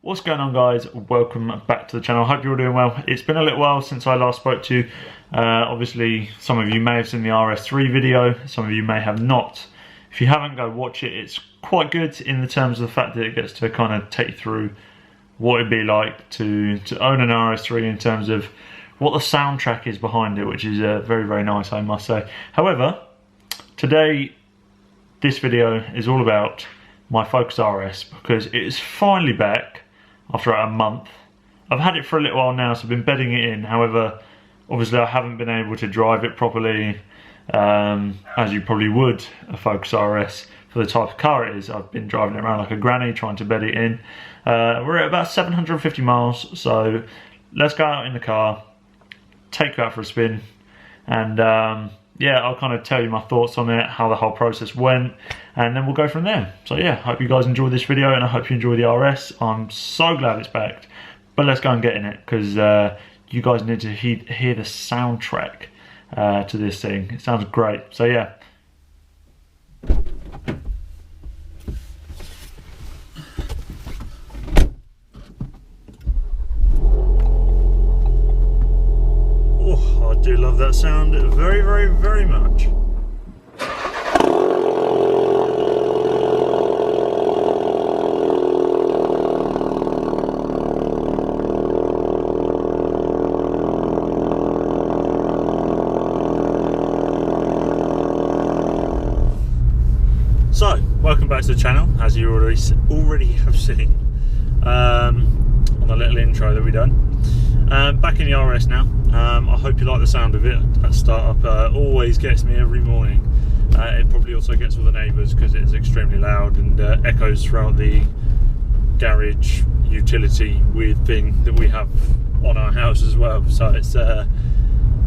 What's going on, guys? Welcome back to the channel. I hope you're all doing well. It's been a little while since I last spoke to you. Obviously some of you may have seen the RS3 video, some of you may have not. If you haven't, go watch it. It's quite good in the terms of the fact that it gets to kind of take you through what it'd be like to own an RS3 in terms of what the soundtrack is behind it, which is very nice, I must say. However, today this video is all about my Focus RS because it is finally back after about a month. I've had it for a little while now, so I've been bedding it in. However, obviously I haven't been able to drive it properly, as you probably would a Focus RS for the type of car it is. I've been driving it around like a granny trying to bed it in. We're at about 750 miles, so let's go out in the car, take you out for a spin, and yeah, I'll kind of tell you my thoughts on it, how the whole process went, and then we'll go from there. So yeah, hope you guys enjoyed this video, and I hope you enjoy the RS. I'm so glad it's back, but let's go and get in it, because you guys need to hear the soundtrack to this thing. It sounds great. So yeah. Oh, I do love that sound very much. So, welcome back to the channel, as you already have seen on the little intro that we done. Back in the RS now. I hope you like the sound of it. That startup always gets me every morning. It probably also gets all the neighbours because it's extremely loud and echoes throughout the garage utility weird thing that we have on our house as well. So it's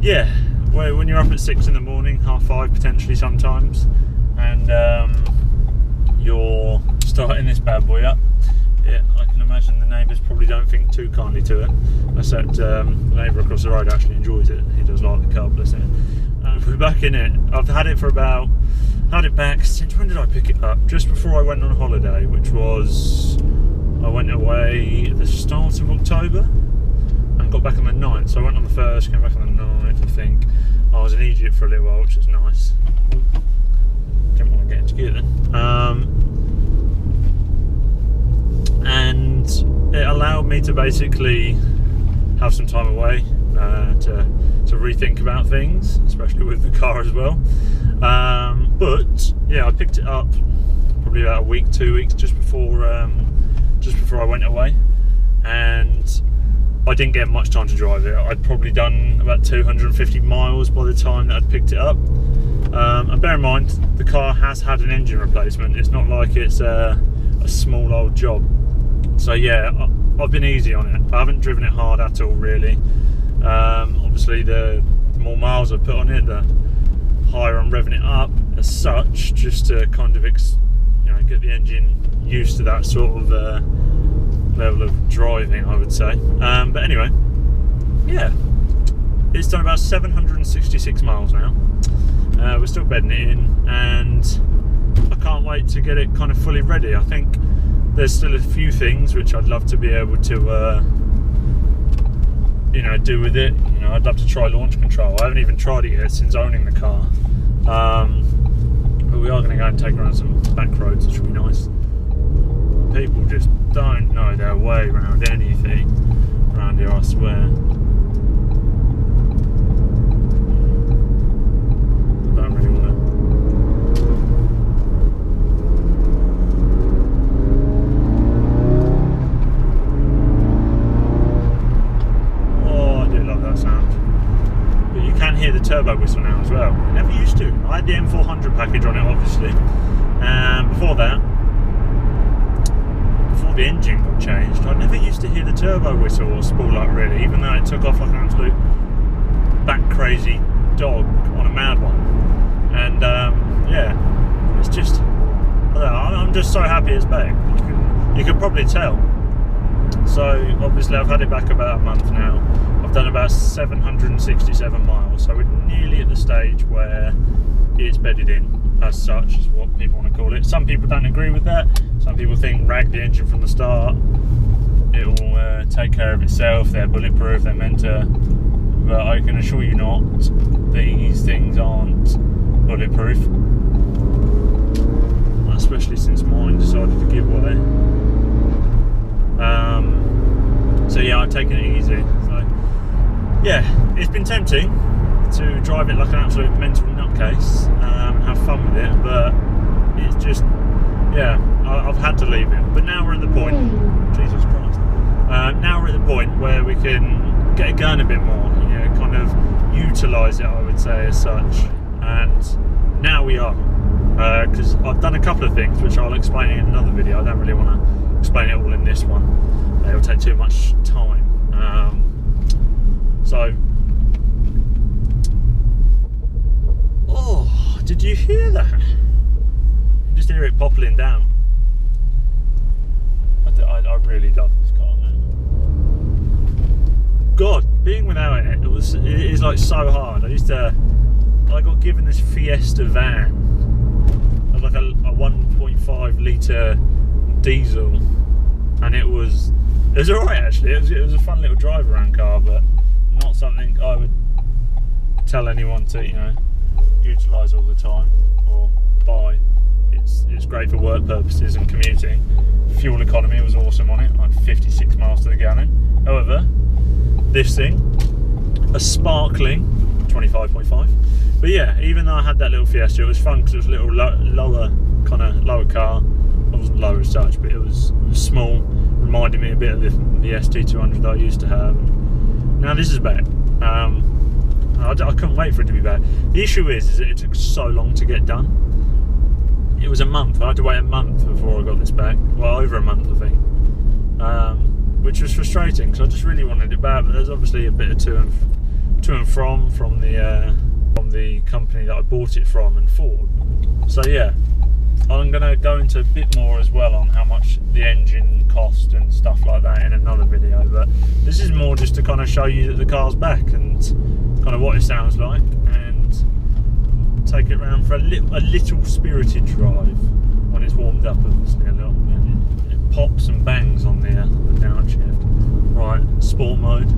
yeah, when you're up at 6 in the morning, half 5 potentially sometimes, and you're starting this bad boy up, yeah, I can imagine the neighbours probably don't think too kindly to it, except the neighbour across the road actually enjoys it. He does like the car, bless it. We're back in it. I've had it for had it back since, when did I pick it up? Just before I went on holiday, which was, I went away at the start of October and got back on the 9th. So I went on the 1st, came back on the 9th, I think. I was in Egypt for a little while, which was nice. Didn't want to get into gear then. And it allowed me to basically have some time away to rethink about things, especially with the car as well. But yeah, I picked it up probably about a week, 2 weeks just before I went away, and I didn't get much time to drive it. I'd probably done about 250 miles by the time that I'd picked it up. And bear in mind, the car has had an engine replacement. It's not like it's a small old job. So yeah, I've been easy on it. I haven't driven it hard at all, really. Obviously, the more miles I put on it, the higher I'm revving it up as such, just to kind of get the engine used to that sort of level of driving, I would say. But anyway, yeah, it's done about 766 miles now. We're still bedding it in, and I can't wait to get it kind of fully ready. I think there's still a few things which I'd love to be able to do with it. I'd love to try launch control. I haven't even tried it yet since owning the car, but we are going to go and take around some back roads, which will be nice. People just don't know their way around anything around here, I swear. Don't really want to. Hear the turbo whistle now as well. I never used to. I had the M400 package on it, obviously, and before that, before the engine got changed, I never used to hear the turbo whistle or spool up, really, even though it took off like an absolute back crazy dog on a mad one. And yeah, it's just, I don't know, I'm just so happy it's back. You can probably tell. So obviously I've had it back about a month now. I've done about 767 miles, so we're nearly at the stage where it's bedded in, as such, is what people want to call it. Some people don't agree with that. Some people think rag the engine from the start, take care of itself, they're bulletproof, they're meant to, but I can assure you not, these things aren't bulletproof, especially since mine decided to give way. So yeah, I've taken it easy. So yeah, it's been tempting to drive it like an absolute mental nutcase and have fun with it, but it's just, yeah, I've had to leave it. But now we're at the point, Jesus Christ, now we're at the point where we can get it going a bit more, you know, kind of utilise it, I would say, as such. And now we are, because I've done a couple of things which I'll explain in another video. I don't really want to explain it all in this one, it'll take too much time. So, oh, did you hear that? You just hear it poppling down. I really love this car, man. God, being without it, it is like so hard. I got given this Fiesta van, like a 1.5 litre diesel, and it was alright actually. It was a fun little drive around car, but not something I would tell anyone to, you know, utilise all the time or buy. It's great for work purposes and commuting. Fuel economy was awesome on it, like 56 miles to the gallon. However, this thing, a sparkling 25.5. But yeah, even though I had that little Fiesta, it was fun because it was a little lower car. It wasn't low as such, but it was small. Reminded me a bit of the ST200 that I used to have. Now this is back. I couldn't wait for it to be back. The issue is that it took so long to get done. It was a month. I had to wait a month before I got this back. Well, over a month, I think. Which was frustrating because I just really wanted it back. But there's obviously a bit of to and from the company that I bought it from and Ford. So yeah, I'm going to go into a bit more as well on how much the engine cost and stuff like that in another video. But this is more just to kind of show you that the car's back and kind of what it sounds like, and take it around for a little spirited drive when it's warmed up, obviously a little bit. It pops and bangs on the downshift. Right, sport mode.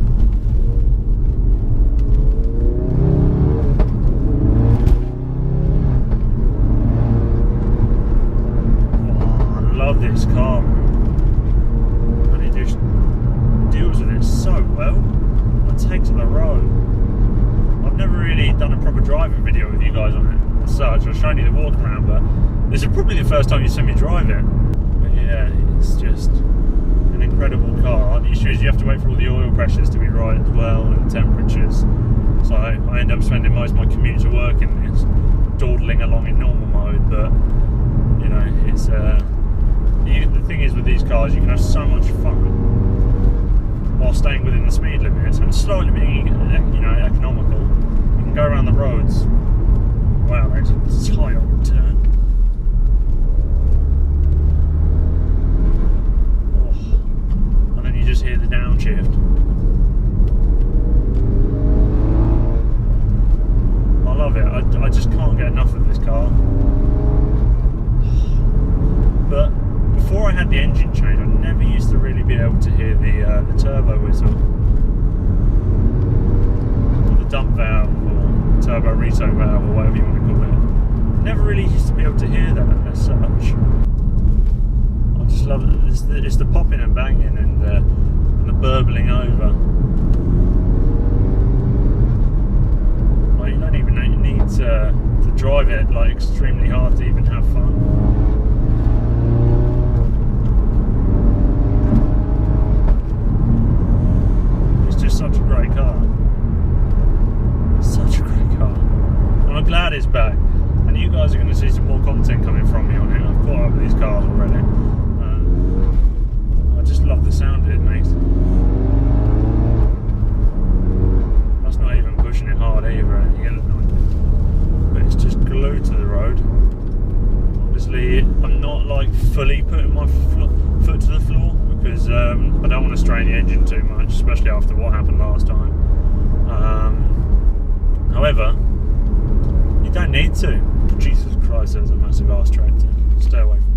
Oh, I love this car, and it just deals with it so well. It takes to the road. I've never really done a proper driving video with you guys on it as such. I've shown you the walk around, but this is probably the first time you see me drive it. But yeah, it's just an incredible car. The issue is you have to wait for all the oil pressures to be right as well, and temperatures. So I end up spending most of my commute to work in this, dawdling along in normal mode. But you know, it's the thing is with these cars, you can have so much fun while staying within the speed limits and slowly being, you know, economical. You can go around the roads. Wow, that's a high on turn. Oh. And then you just hear the downshift. I love it. I just can't get enough of this car. But before I had the engine change, I never used to really be able to hear the turbo whistle, or the dump valve, or turbo reto valve, or whatever you want to call it. Never really used to be able to hear that as such. I just love it. It's the popping and banging and the burbling over. Like, you don't even need to drive it like extremely hard to even have fun. Such a great car. Such a great car. And I'm glad it's back. And you guys are going to see some more content coming from me on it. I've caught up with these cars already. I just love the sound it makes. That's not even pushing it hard either, and you get the noise. But it's just glued to the road. Obviously, I'm not like fully putting my foot to the floor, because I don't want to strain the engine too much, especially after what happened last time. However, you don't need to. Jesus Christ, there's a massive arse tractor. Stay away from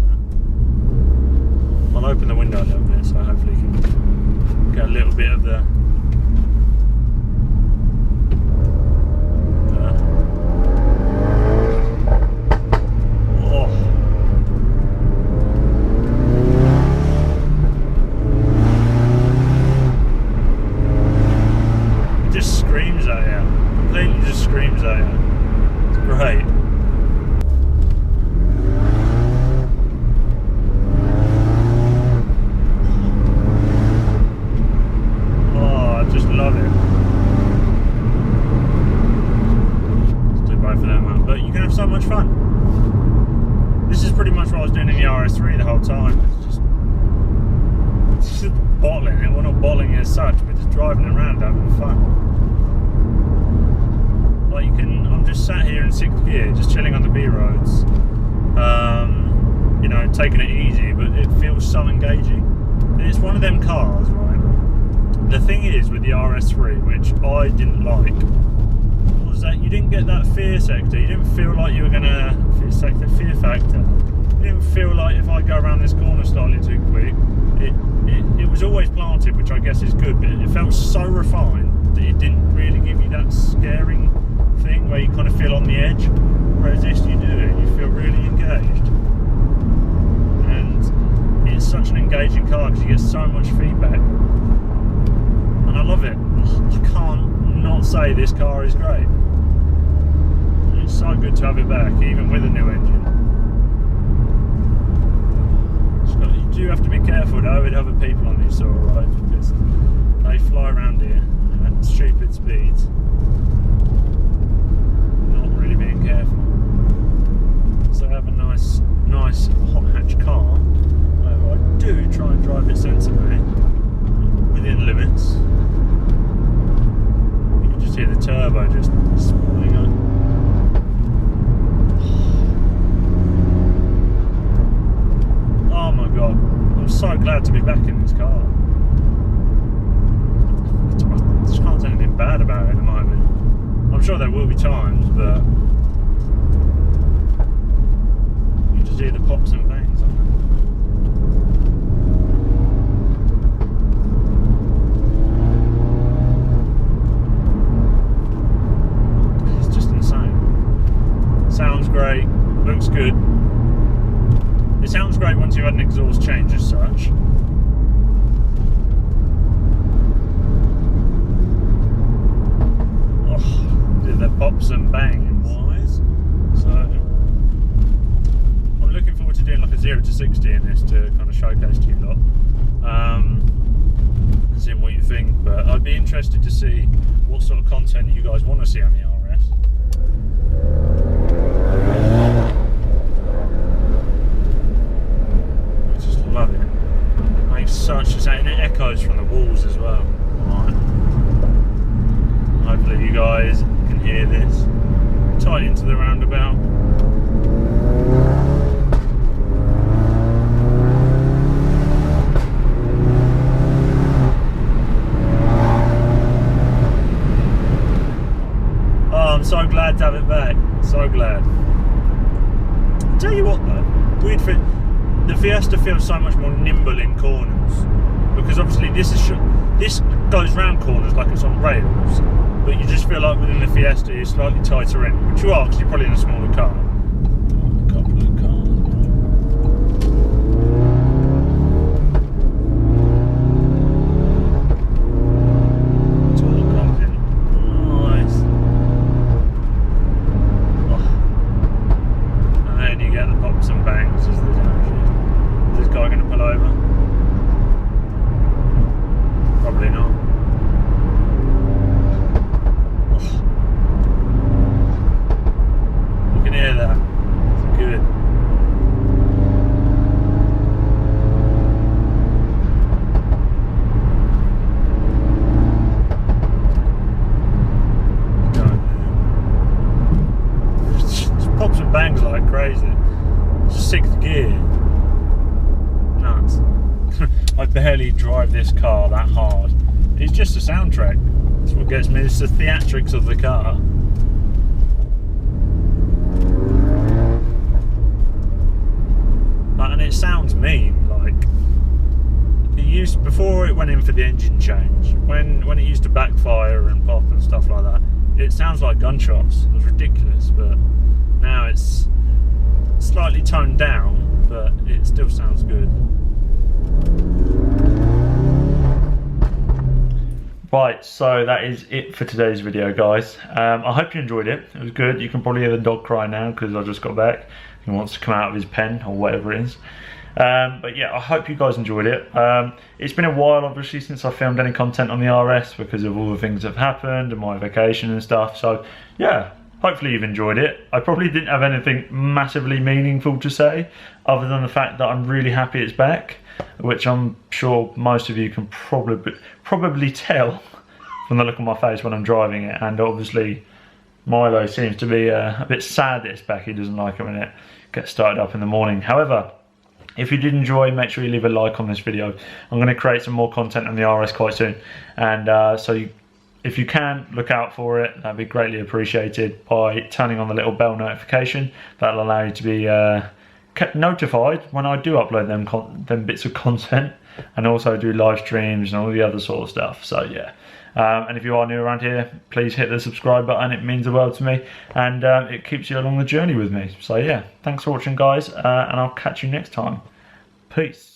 that. I'll open the window a little bit so hopefully you can get a little bit of the it just screams at you. Completely just screams at you. It's great. Love it. Let's do both of them up. But you can have so much fun. This is pretty much what I was doing in the RS3 the whole time. It's just bottling it. Well, not bottling it as such, but just driving around having fun. Like I'm just sat here in 6th gear, just chilling on the B roads. You know, taking it easy, but it feels so engaging. And it's one of them cars, right? The thing is with the RS3, which I didn't like, was that you didn't get that fear sector. You didn't feel like you were gonna fear factor. You didn't feel like if I go around this corner slightly too quick, it was always planted, which I guess is good, but it felt so refined that it didn't really give you that scaring thing where you kind of feel on the edge. Whereas this, you do it, you feel really engaged, and it's such an engaging car because you get so much feedback. I love it. I can't not say this car is great. And it's so good to have it back, even with a new engine. You do have to be careful though with other people on these sort of rides because they fly around here at stupid speeds. Not really being careful. So I have a nice hot hatch car. However, I do try and drive it sensibly within limits. See the turbo just spooling up. Oh my god, I'm so glad to be back in this car. I just can't say anything bad about it at the moment. I'm sure there will be times, but you just hear the pops and bangs on it. Sounds great, looks good. It sounds great once you've had an exhaust change as such. Oh, did the pops and bang wise. So I'm looking forward to doing like a 0 to 60 in this to kind of showcase to you lot. And seeing what you think. But I'd be interested to see what sort of content you guys want to see on the RS. I just love it. It makes such a sound, and it echoes from the walls as well. Right. Hopefully you guys can hear this. Tight into the roundabout. I'm so glad to have it back. So glad. I'll tell you what though, weird fit. The Fiesta feels so much more nimble in corners because obviously this goes round corners like it's on rails, but you just feel like within the Fiesta you're slightly tighter in, which you are because you're probably in a smaller car. A couple of cars. bangs like crazy. It's 6th gear. Nuts. I barely drive this car that hard. It's just a soundtrack. That's what gets me. It's the theatrics of the car. And it sounds mean, like used, before it went in for the engine change, when it used to backfire and pop and stuff like that, it sounds like gunshots. It was ridiculous, but now it's slightly toned down, but it still sounds good. Right, so that is it for today's video, guys. I hope you enjoyed it. It was good. You can probably hear the dog cry now because I just got back. He wants to come out of his pen or whatever it is. But yeah, I hope you guys enjoyed it. It's been a while, obviously, since I filmed any content on the RS because of all the things that have happened and my vacation and stuff. So yeah, hopefully you've enjoyed it. I probably didn't have anything massively meaningful to say other than the fact that I'm really happy it's back, which I'm sure most of you can probably tell from the look on my face when I'm driving it. And obviously Milo seems to be a bit sad that it's back. He doesn't like it when it gets started up in the morning. However, if you did enjoy, make sure you leave a like on this video. I'm going to create some more content on the RS quite soon, and if you can, look out for it. That'd be greatly appreciated by turning on the little bell notification. That'll allow you to be kept notified when I do upload them bits of content, and also do live streams and all the other sort of stuff. So yeah, and if you are new around here, please hit the subscribe button. It means the world to me, and it keeps you along the journey with me. So yeah, thanks for watching, guys, and I'll catch you next time. Peace.